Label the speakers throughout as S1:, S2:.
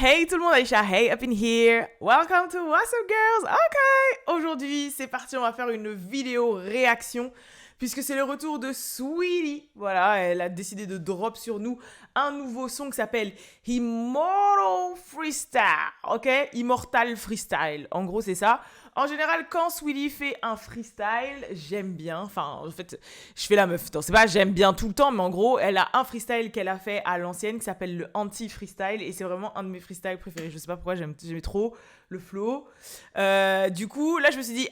S1: Hey tout le monde, Aïcha, hey up in here. Welcome to What's Up Girls. Ok, aujourd'hui c'est parti, on va faire une vidéo réaction puisque c'est le retour de Saweetie. Voilà, elle a décidé de drop sur nous un nouveau son qui s'appelle Immortal Freestyle. Ok, Immortal Freestyle. En gros c'est ça. En général, quand Saweetie fait un freestyle, j'aime bien. Enfin, en fait, je fais la meuf. Non, c'est pas j'aime bien tout le temps, mais en gros, elle a un freestyle qu'elle a fait à l'ancienne qui s'appelle le anti-freestyle. Et c'est vraiment un de mes freestyles préférés. Je sais pas pourquoi, j'aime trop le flow. Du coup, là, je me suis dit,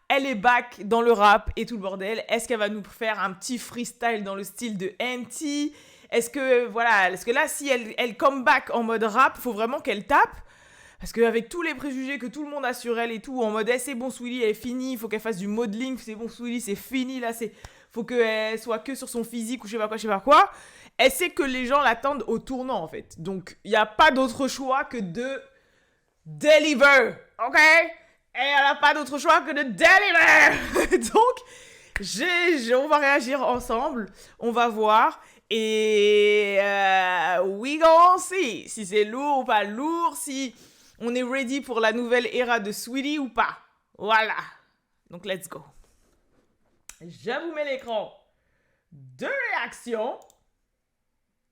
S1: elle est back dans le rap et tout le bordel. Est-ce qu'elle va nous faire un petit freestyle dans le style de NT? Est-ce que là, si elle come back en mode rap, faut vraiment qu'elle tape? Parce qu'avec tous les préjugés que tout le monde a sur elle et tout, en mode c'est bon, Saweetie, elle est finie, il faut qu'elle fasse du modeling, c'est bon, Saweetie, c'est fini, là, faut qu'elle soit que sur son physique ou je sais pas quoi. Elle sait que les gens l'attendent au tournant, en fait. Donc, il n'y a pas d'autre choix que de deliver, ok? Et elle n'a pas d'autre choix que de deliver. Donc, on va réagir ensemble, on va voir. Et we gonna see si c'est lourd ou pas lourd, si on est ready pour la nouvelle ère de Saweetie ou pas. Voilà. Donc, let's go. Je vous mets l'écran de réaction.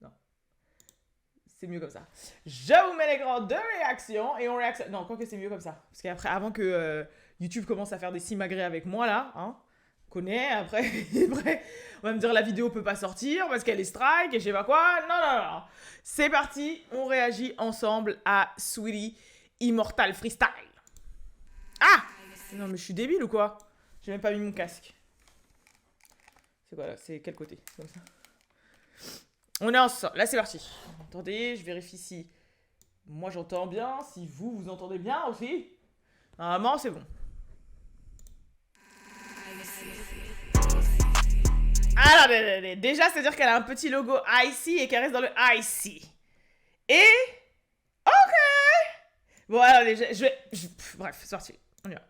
S1: Non. C'est mieux comme ça. Je vous mets l'écran de réaction et on réactionne. Non, quoi que c'est mieux comme ça. Parce qu'après, avant que YouTube commence à faire des simagrées avec moi, là, hein, connaît, après, on va me dire la vidéo peut pas sortir parce qu'elle est strike et je sais pas quoi. Non. C'est parti, on réagit ensemble à Saweetie Immortal Freestyle. Non mais je suis débile ou quoi? J'ai même pas mis mon casque. C'est quoi là? C'est quel côté? Comme ça. On est ensemble, là c'est parti. Attendez, je vérifie si moi j'entends bien, si vous entendez bien aussi. Normalement c'est bon. Alors, déjà, c'est-à-dire qu'elle a un petit logo IC et qu'elle reste dans le IC. Et... Ok. Bon, alors, bref, c'est parti. On y va.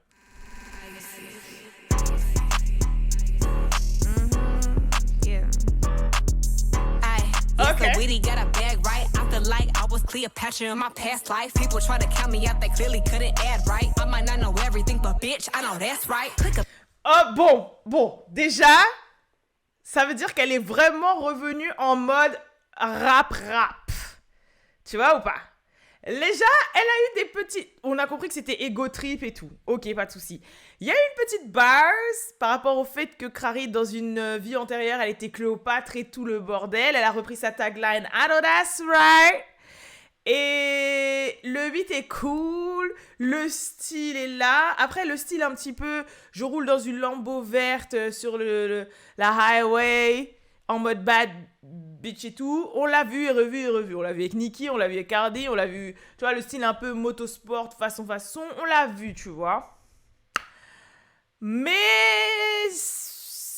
S2: Okay. Saweetie got a bag right out the light. I was Cleopatra in my past life. People try to count me out, they clearly couldn't add right. I might not know everything, but bitch, I know that's right.
S1: Bon, déjà, ça veut dire qu'elle est vraiment revenue en mode rap. Tu vois ou pas? Déjà, elle a eu des petits... On a compris que c'était ego trip et tout. Ok, pas de souci. Il y a eu une petite bars par rapport au fait que Crary, dans une vie antérieure, elle était Cléopâtre et tout le bordel. Elle a repris sa tagline « I know that's right ». Et le beat est cool, le style est là. Après, le style un petit peu... Je roule dans une Lambo verte sur la highway, en mode bad bitch et tout. On l'a vu et revu. On l'a vu avec Nicki, on l'a vu avec Cardi, on l'a vu... Tu vois, le style un peu motosport, façon. On l'a vu, tu vois. Mais...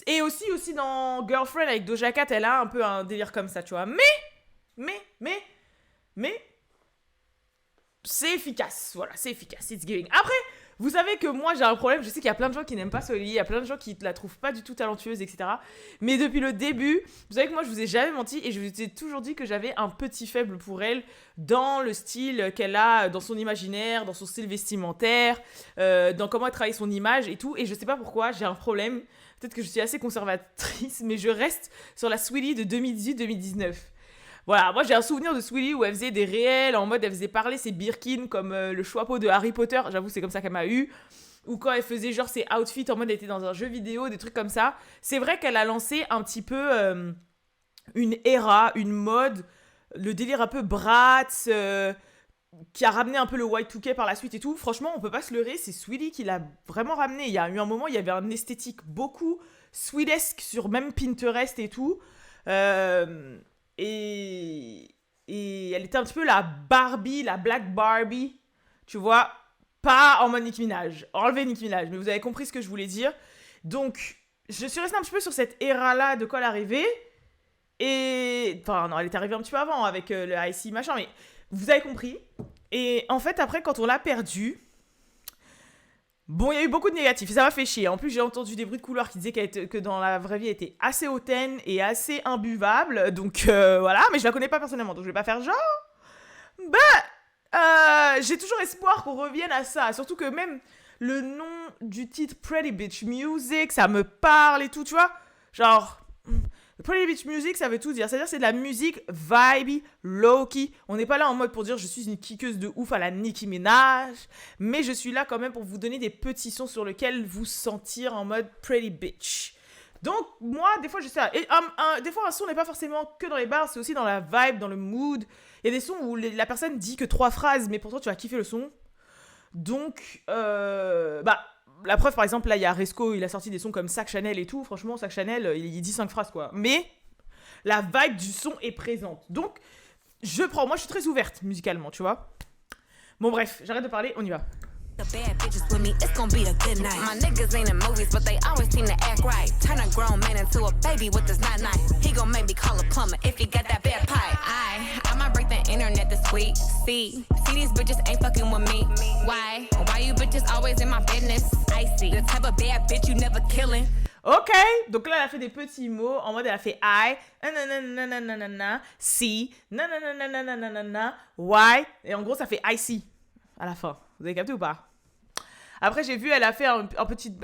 S1: Et aussi dans Girlfriend avec Doja Cat, elle a un peu un délire comme ça, tu vois. Mais... c'est efficace, voilà, c'est efficace, it's giving. Après, vous savez que moi j'ai un problème, je sais qu'il y a plein de gens qui n'aiment pas Saweetie, il y a plein de gens qui la trouvent pas du tout talentueuse, etc. Mais depuis le début, vous savez que moi je vous ai jamais menti et je vous ai toujours dit que j'avais un petit faible pour elle dans le style qu'elle a, dans son imaginaire, dans son style vestimentaire, dans comment elle travaille son image et tout. Et je sais pas pourquoi, j'ai un problème, peut-être que je suis assez conservatrice, mais je reste sur la Saweetie de 2018-2019. Voilà, moi j'ai un souvenir de Saweetie où elle faisait des réels, en mode elle faisait parler ses Birkin comme le chapeau de Harry Potter, j'avoue c'est comme ça qu'elle m'a eu, ou quand elle faisait genre ses outfits en mode elle était dans un jeu vidéo, des trucs comme ça. C'est vrai qu'elle a lancé un petit peu une era, une mode, le délire un peu Bratz, qui a ramené un peu le Y2K par la suite et tout. Franchement, on peut pas se leurrer, c'est Saweetie qui l'a vraiment ramené. Il y a eu un moment, il y avait un esthétique beaucoup sweetesque sur même Pinterest et tout. Et elle était un petit peu la Barbie, la Black Barbie, tu vois, pas en mode Nicki Minaj, enlever Nicki Minaj, mais vous avez compris ce que je voulais dire. Donc, je suis restée un petit peu sur cette ère-là de quand elle arrivait, et... Enfin, non, elle est arrivée un petit peu avant, avec le IC machin, mais vous avez compris. Et en fait, après, quand on l'a perdue, bon, il y a eu beaucoup de négatifs, et ça m'a fait chier. En plus, j'ai entendu des bruits de couloir qui disaient que dans la vraie vie, elle était assez hautaine et assez imbuvable. Donc, voilà. Mais je la connais pas personnellement, donc je vais pas faire genre... Bah, j'ai toujours espoir qu'on revienne à ça. Surtout que même le nom du titre Pretty Bitch Music, ça me parle et tout, tu vois. Genre, Pretty Bitch Music, ça veut tout dire. C'est-à-dire que c'est de la musique vibey, low-key. On n'est pas là en mode pour dire je suis une kickeuse de ouf à la Nicki Minaj. Mais je suis là quand même pour vous donner des petits sons sur lesquels vous sentir en mode Pretty Bitch. Donc, moi, des fois, je sais. Et des fois, un son n'est pas forcément que dans les bars, c'est aussi dans la vibe, dans le mood. Il y a des sons où la personne dit que 3 phrases, mais pourtant, tu vas kiffer le son. Donc, la preuve, par exemple, là, il y a Resco, il a sorti des sons comme Sac Chanel et tout. Franchement, Sac Chanel, il dit 5 phrases, quoi. Mais la vibe du son est présente. Donc, moi, je suis très ouverte musicalement, tu vois. Bon, bref, j'arrête de parler, on y va.
S2: The bad bitches with me, it's gonna be a good night. My niggas ain't in movies, but they always seem to act right. Turn a grown man into a baby with this not nice. He gon' make me call a plumber if he got that bad pipe. I might break the internet this week. See these bitches ain't fucking with me. Why you bitches always in my business? I see the type of bad bitch you never killing.
S1: Ok, donc là elle a fait des petits mots en mode elle a fait I, nananana, see, nananana, why, et en gros ça fait I see à la fin. Vous avez capté ou pas? Après, j'ai vu, elle a fait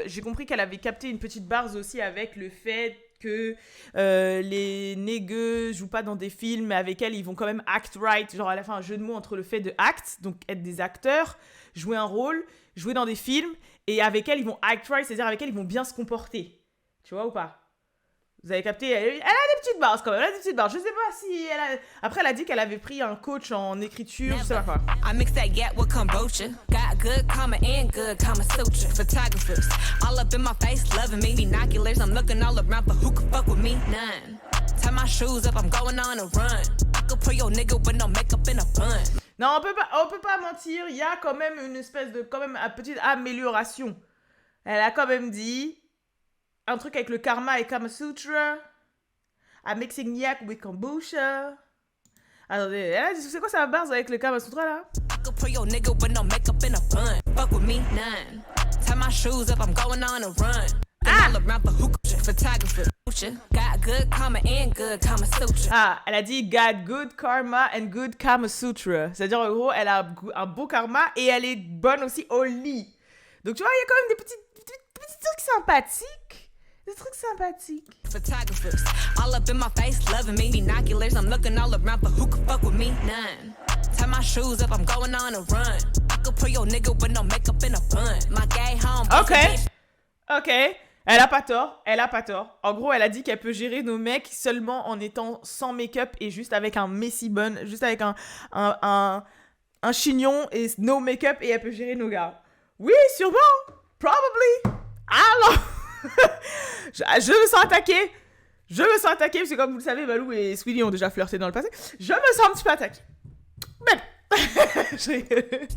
S1: j'ai compris qu'elle avait capté une petite barre aussi avec le fait que les négueux jouent pas dans des films, mais avec elle, ils vont quand même act right. Genre, elle a fait un jeu de mots entre le fait de act, donc être des acteurs, jouer un rôle, jouer dans des films, et avec elle, ils vont act right, c'est-à-dire avec elle, ils vont bien se comporter. Tu vois ou pas? Vous avez capté? Elle a des petites barres quand même, Je sais pas si elle a... Après, elle a dit qu'elle avait pris un coach en écriture, je sais pas quoi.
S2: I mix that yak with kombucha. Got good karma and good Kama Sutra. Photographers all up in my face, loving me. Binoculars, I'm looking all around for who can fuck with me. None. Tie my shoes up, I'm going on a run. I could put your nigga with no makeup in a bun.
S1: Non, on peut pas mentir, il y a quand même une espèce de petite amélioration. Elle a quand même dit un truc avec le karma et Kama Sutra. I'm mixing yak with kombucha. Attendez, elle a dit, c'est quoi ça base avec le Kama Sutra là?
S2: I could put your nigga with no makeup in a bun. Fuck with me, none. Tie my shoes up, I'm going on a run. All around for who photographer. Got good karma and good Kama Sutra.
S1: Ah, elle a dit got good karma and good Kama Sutra. C'est-à-dire en gros, elle a un beau karma et elle est bonne aussi au lit. Donc tu vois, il y a quand même des petits trucs sympathiques. Des trucs sympathiques.
S2: Photographers all up in my face, loving me. Binoculars, I'm looking all around for who can fuck with me. None. Tie my shoes up, I'm going on a run. I could put your nigga with no makeup in a bun. My gay home.
S1: Ok. Elle a pas tort. En gros, elle a dit qu'elle peut gérer nos mecs seulement en étant sans make-up et juste avec un messy bun, juste avec un chignon et no make-up et elle peut gérer nos gars. Oui, sûrement. Probably. Alors. Je me sens attaquée. Parce que comme vous le savez, Balou et Sweetie ont déjà flirté dans le passé. Je me sens un petit peu attaquée. Mais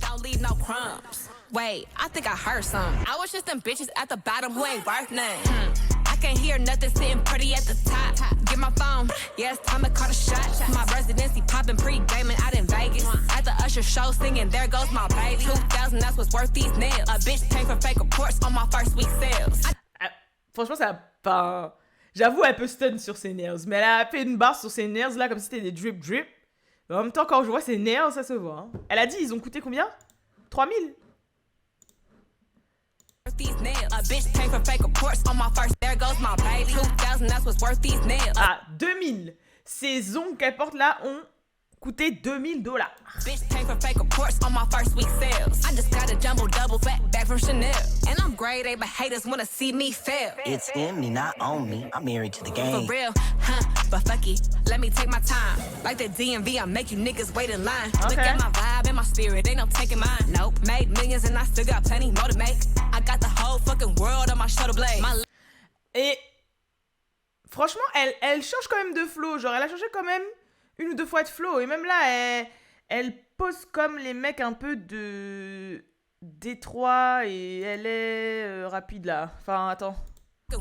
S2: Don't leave no crumbs. Wait, I think I heard some. I was just them bitches at the bottom who ain't worth nothing. I can't hear nothing sitting pretty at the top. Get my phone, yeah, it's time to call the shot. My residency popping pre-gaming out in Vegas. At the Usher show singing, there goes my baby. 2,000, that's what's worth these nails. A bitch paid for fake reports on my first week sales.
S1: Franchement, ça a pas... J'avoue, elle peut stun sur ses nails. Mais elle a fait une barre sur ses nails, là, comme si c'était des drip. Mais en même temps, quand je vois ses nails, ça se voit. Hein. Elle a dit, ils ont coûté combien? 3000. Ah, 2000. Ces ongles qu'elle porte là ont coûté $2000.
S2: Bitch pay for fake reports on my first week sales. I just got a jumbo double fat bag from Chanel. And I'm grade A, but haters wanna see me fail.
S3: It's in me, not on me. I'm married to the game.
S2: For real, huh? But fuck it, let me take my time. Like the DMV, I make you niggas wait in line.
S1: Okay.
S2: Look at my vibe and my spirit, ain't no taking mine. Nope, made millions and I still got plenty more to make. I got the whole fucking world on my shoulder blade.
S1: Et franchement, elle change quand même de flow. Genre, elle a changé quand même une ou deux fois de flow. Et même là, elle pose comme les mecs un peu de Détroit et elle est rapide là. Enfin, attends.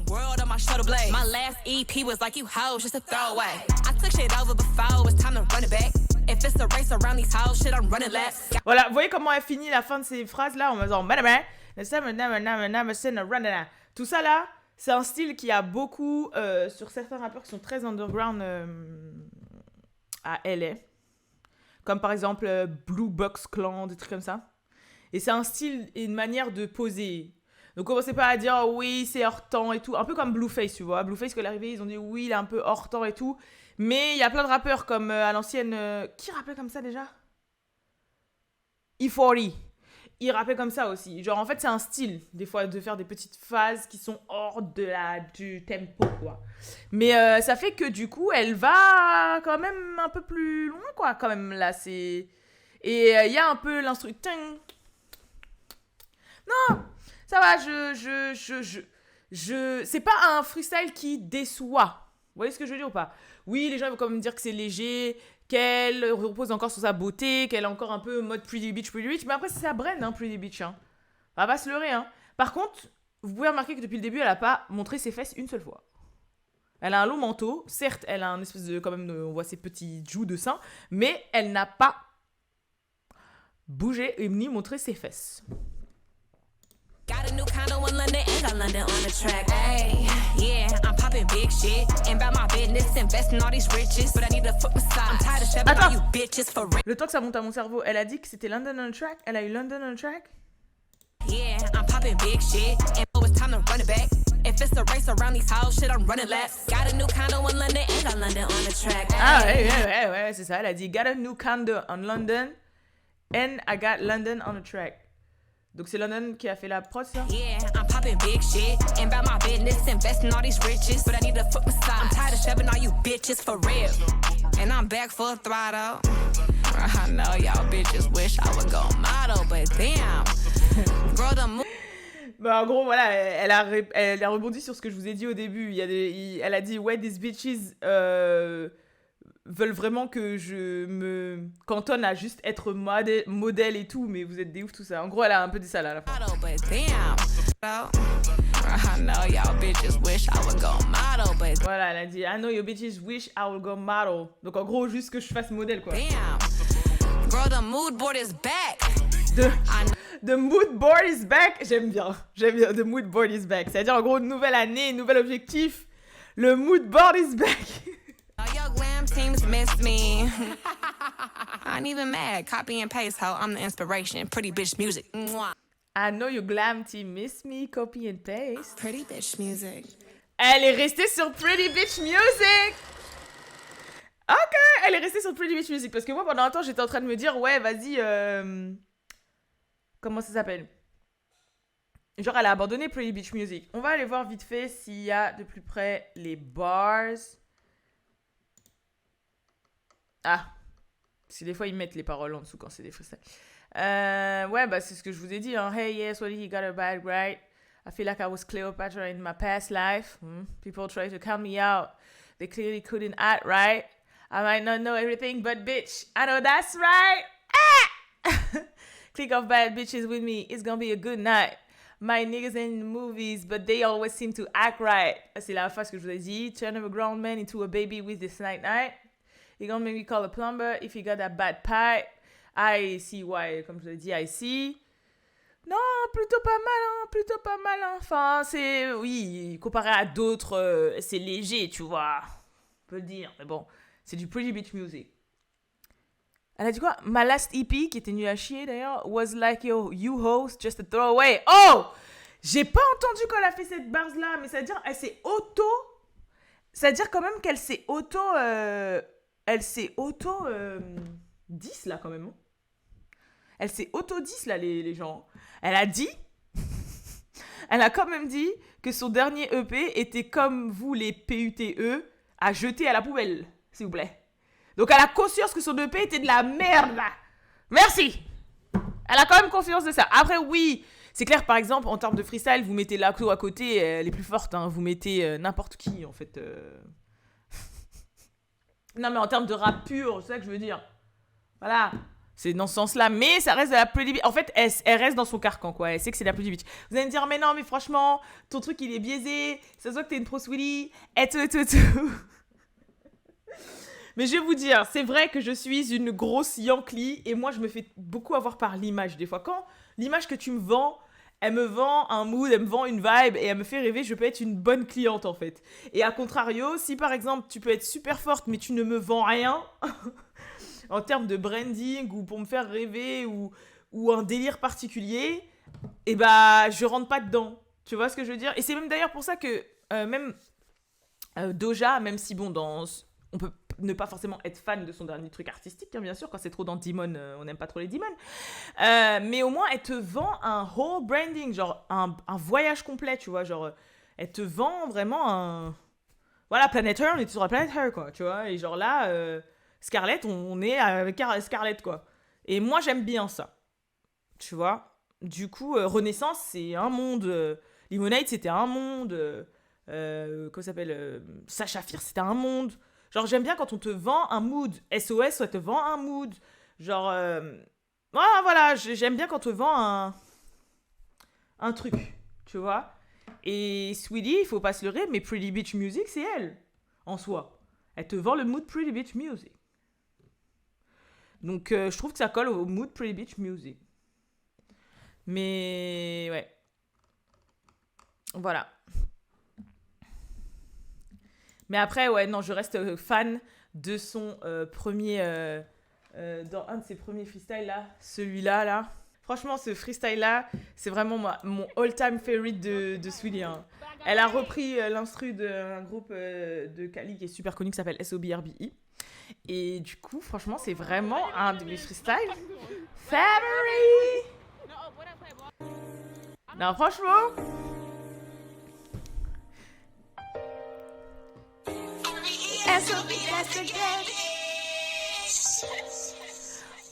S2: World on my shoulder blade. My last EP was like you hoes, just a throwaway. I took shit over before, it's time to run it back. If it's a race around these hoes, shit, I'm running laps.
S1: Voilà, vous voyez comment elle finit la fin de ces phrases là en faisant tout ça là, c'est un style qui a beaucoup sur certains rappeurs qui sont très underground à LA. Comme par exemple Blue Box Clan, des trucs comme ça. Et c'est un style et une manière de poser. Donc commencez pas à dire oui, c'est hors temps et tout. Un peu comme Blueface, tu vois. Blueface, quand il est arrivé, ils ont dit oui, il est un peu hors temps et tout. Mais il y a plein de rappeurs comme à l'ancienne... qui rappelait comme ça déjà? E40. Il rappait comme ça aussi. Genre, en fait, c'est un style, des fois, de faire des petites phases qui sont hors du tempo, quoi. Mais ça fait que, du coup, elle va quand même un peu plus loin, quoi, quand même, là, c'est... Et il y a un peu l'instru... Non, ça va, c'est pas un freestyle qui déçoit. Vous voyez ce que je veux dire ou pas? Oui, les gens vont quand même dire que c'est léger, qu'elle repose encore sur sa beauté, qu'elle est encore un peu mode Pretty Bitch. Mais après, c'est sa brain, hein, Pretty Bitch. Hein. On va pas se leurrer. Hein. Par contre, vous pouvez remarquer que depuis le début, elle a pas montré ses fesses une seule fois. Elle a un long manteau. Certes, elle a un espèce de... Quand même, on voit ses petits joues de sein. Mais elle n'a pas bougé et ni montré ses fesses.
S2: Got a new condo in London and got London on the track. Hey, yeah, I'm popping big shit. Ain't about my business, investing all these riches. But I need a foot massage. I'm tired of shoving all you bitches for real.
S1: Le temps que ça monte à mon cerveau, elle a dit que c'était London on the track. Elle a eu London on the track.
S2: Yeah, I'm popping big shit. And it's time to run it back. If it's a race around these house shit, I'm running laps. Got a new condo in London and got London on the track.
S1: Ah ouais, c'est ça. Elle a dit got a new condo on London and I got London on the track. Donc c'est London qui a fait la prod, ça?
S2: Yeah, I'm popping big shit. Ain't about my business, investing all these riches. But I need a foot massage. I'm tired of shoving all you bitches for real. And I'm back full throttle. I know y'all bitches wish I would go model, but damn. Bro, the move.
S1: Bah en gros, voilà, elle a rebondi sur ce que je vous ai dit au début. Elle a dit, ouais, these bitches veulent vraiment que je me cantonne à juste être modèle et tout, mais vous êtes des ouf tout ça. En gros, elle a un peu dit ça là à la fin. Voilà, elle a dit I know your bitches wish I would go model. Donc en gros, juste que je fasse modèle quoi.
S2: Bro, the mood board is back.
S1: The mood board is back. J'aime bien. The mood board is back. C'est-à-dire en gros, nouvelle année, nouvel objectif. Le mood board is back.
S2: Your glam teams miss me. I ain't even mad. Copy and paste how I'm the inspiration. Pretty bitch music. Mwah.
S1: I know your glam team miss me. Copy and paste.
S2: Pretty bitch music.
S1: Elle est restée sur Pretty Bitch Music. Ok, elle est restée sur Pretty Bitch Music. Parce que moi, pendant un temps, j'étais en train de me dire, ouais, vas-y, comment ça s'appelle? Genre, elle a abandonné Pretty Bitch Music. On va aller voir vite fait s'il y a de plus près les bars. Ah, parce que des fois, ils mettent les paroles en dessous quand c'est des freestyles. Ouais, bah, c'est ce que je vous ai dit. Hein. Hey, yes, well, he got a bad right. I feel like I was Cleopatra in my past life. People try to count me out. They clearly couldn't act right. I might not know everything, but bitch, I know that's right. Ah! Click off bad bitches with me. It's gonna be a good night. My niggas in the movies, but they always seem to act right. C'est la phrase que je vous ai dit. Turn a grown man into a baby with this night. You're gonna make me call a plumber if you got that bad pipe. I see why, comme je l'ai dit, I see. Non, plutôt pas mal, hein. Enfin, c'est... Oui, comparé à d'autres, c'est léger, tu vois. On peut le dire, mais bon, c'est du Pretty Bitch Music. Elle a dit quoi? My last EP, qui était nul à chier d'ailleurs, was like you host, just a throwaway. Oh! J'ai pas entendu quand elle a fait cette bars-là, mais c'est-à-dire, elle s'est c'est-à-dire quand même qu'elle s'est elle s'est 10 là quand même. Hein. Elle s'est 10 là les gens. Elle a dit, elle a quand même dit que son dernier EP était comme vous les PUTE à jeter à la poubelle, s'il vous plaît. Donc elle a conscience que son EP était de la merde. Merci. Elle a quand même conscience de ça. Après oui, c'est clair par exemple en termes de freestyle, vous mettez Laclo à côté, elle est plus forte. Hein, vous mettez n'importe qui en fait. Non mais en termes de rap pur, c'est ça que je veux dire. Voilà. C'est dans ce sens-là, mais ça reste de la Pretty Bitch. En fait, elle reste dans son carcan, quoi. Elle sait que c'est de la Pretty Bitch. Vous allez me dire, mais non, mais franchement, ton truc, il est biaisé. Ça se voit que t'es une pro Swilly. Et tout. Mais je vais vous dire, c'est vrai que je suis une grosse Yankee. Et moi, je me fais beaucoup avoir par l'image, des fois. Quand l'image que tu me vends, elle me vend un mood, elle me vend une vibe. Et elle me fait rêver, je peux être une bonne cliente, en fait. Et à contrario, si par exemple, tu peux être super forte, mais tu ne me vends rien... en termes de branding ou pour me faire rêver ou un délire particulier, et bah je rentre pas dedans. Tu vois ce que je veux dire? Et c'est même d'ailleurs pour ça que même Doja, même si bon, on peut ne pas forcément être fan de son dernier truc artistique, hein, bien sûr, quand c'est trop dans Demon, on n'aime pas trop les Demon. Mais au moins, elle te vend un whole branding, genre un voyage complet, tu vois, genre elle te vend vraiment un... Voilà, Planet Her, on était sur la Planet Her, quoi, tu vois, et genre là, Scarlett, on est avec Scarlett, quoi. Et moi, j'aime bien ça, tu vois. Du coup, Renaissance, c'est un monde, Lemonade, c'était un monde, comment ça s'appelle, Sasha Fierce, c'était un monde. Genre, j'aime bien quand on te vend un mood. SOS, on te vend un mood. Genre, voilà, j'aime bien quand on te vend un truc, tu vois. Et Sweetie, il faut pas se leurrer, mais Pretty Bitch Music, c'est elle, en soi. Elle te vend le mood Pretty Bitch Music. Donc, je trouve que ça colle au mood Pretty Bitch Music. Mais, ouais. Voilà. Mais après, ouais, non, je reste fan de son premier... dans un de ses premiers freestyles, là. Celui-là, là. Franchement, ce freestyle-là, c'est vraiment mon all-time favorite de Sweetie. Hein. Elle a repris l'instru d'un groupe de Cali qui est super connu, qui s'appelle SOBRBE. Et du coup, franchement, c'est vraiment un de mes freestyles favoris. Non, franchement...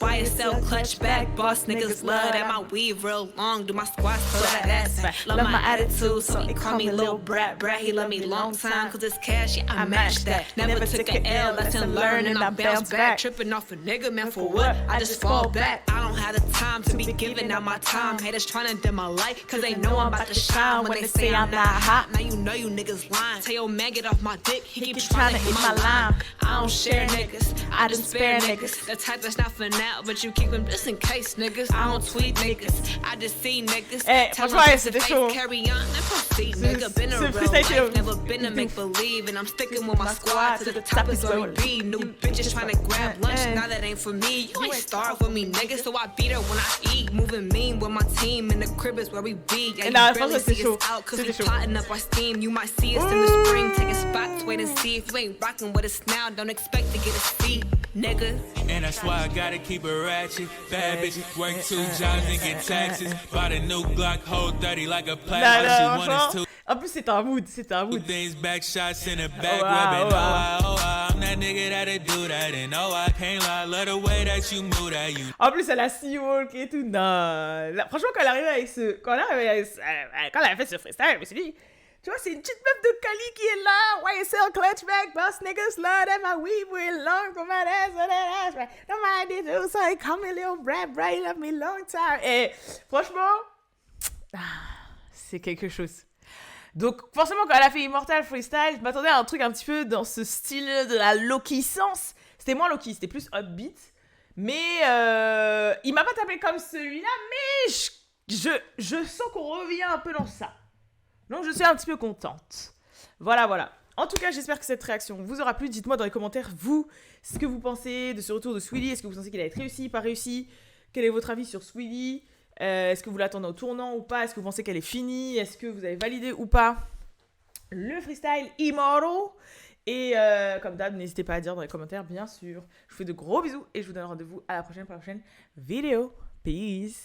S2: YSL clutch back, boss niggas love that my weave real long, do my squats for that ass back. Love my attitude, so they call me Lil Brat. Brat, he love me long time, cause it's cash, yeah, I match that. Never took a L, lesson learned, and I bounce back. Tripping off a nigga, man, for what? I just fall back. I don't have the time to be giving out my time. Haters tryna dim my light, cause they know I'm about to shine. When they say I'm not hot, now you know you niggas lying. Tell your man get off my dick, he keeps tryna eat my lime. I don't share niggas, I just spare niggas. The type that's not for now, but you keep them just in case, niggas. I don't tweet niggas, I just see niggas.
S1: Franchement, c'était chaud.
S2: Carry on and proceed, nigga. Been a real life, never been a make believe. And I'm sticking with my squad to the top is where we be. New bitches tryna grab lunch, now that ain't for me. You ain't starve with me, nigga, so I beat her when I eat. Moving mean with my team, in the crib is where we be. Yeah, you barely see us out, cause we plotting up our steam. You might see us in the spring, taking spots, wait and see. If you ain't rocking with us now, don't expect to get a seat, nigga.
S4: And that's why I gotta keep it ratchet. Bad bitch, work 2 jobs and get taxes. Bought a new Glock, hold 30 like a platinum. She want us to.
S1: En plus, c'est un mood, c'est un mood.
S4: Things back shots in the back webbing. I'm that nigga that'll do that. And I can't lie, love the way that you move that you.
S1: En plus, elle a Sea-Walk et tout. Non. Là, franchement, quand elle arrive avec ce. Quand elle a fait ce freestyle, je me suis dit. Tu vois, c'est une petite meuf de Cali qui est là. YSL clutch back, boss niggas love that my weave will long from my ass, that ass. No mind it, so I call me little brat, love me long time. Et franchement, c'est quelque chose. Donc, forcément, quand elle a fait Immortal Freestyle, je m'attendais à un truc un petit peu dans ce style de la Loki-sens. C'était moins Loki, c'était plus upbeat. Mais il m'a pas tapé comme celui-là, mais je sens qu'on revient un peu dans ça. Donc, je suis un petit peu contente. Voilà. En tout cas, j'espère que cette réaction vous aura plu. Dites-moi dans les commentaires, vous, ce que vous pensez de ce retour de Sweetie. Est-ce que vous pensez qu'il a été réussi, pas réussi? Quel est votre avis sur Sweetie? Est-ce que vous l'attendez au tournant ou pas? Est-ce que vous pensez qu'elle est finie? Est-ce que vous avez validé ou pas le freestyle Immortal? Et comme d'hab, n'hésitez pas à dire dans les commentaires, bien sûr. Je vous fais de gros bisous et je vous donne rendez-vous à la prochaine pour la prochaine vidéo. Peace!